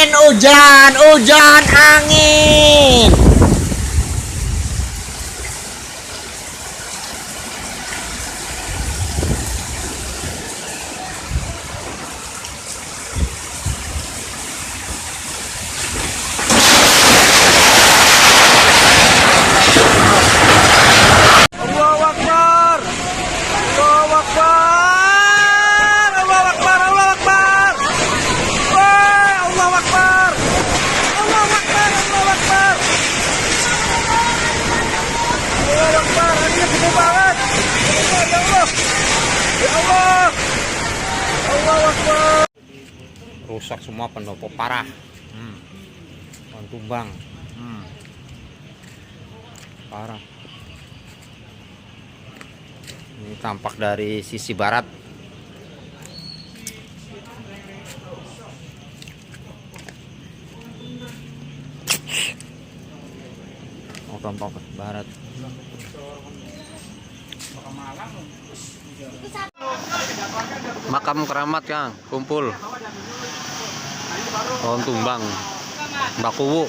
hujan angin. Allahu Akbar. Allahu Akbar. Allahu Akbar. Allahu Akbar. Wah, Allahu Akbar. Allahu Akbar. Allahu Akbar. Allahu Akbar. Ini gede banget. Ya Allah. Ya Allah. Allahu Akbar. Rusak semua, pendopo parah. Pohon tumbang. Parah. Ini tampak dari sisi barat. Oh, tampak barat. Makam keramat Kang, kumpul. Pohon tumbang. Mbak Kuwu.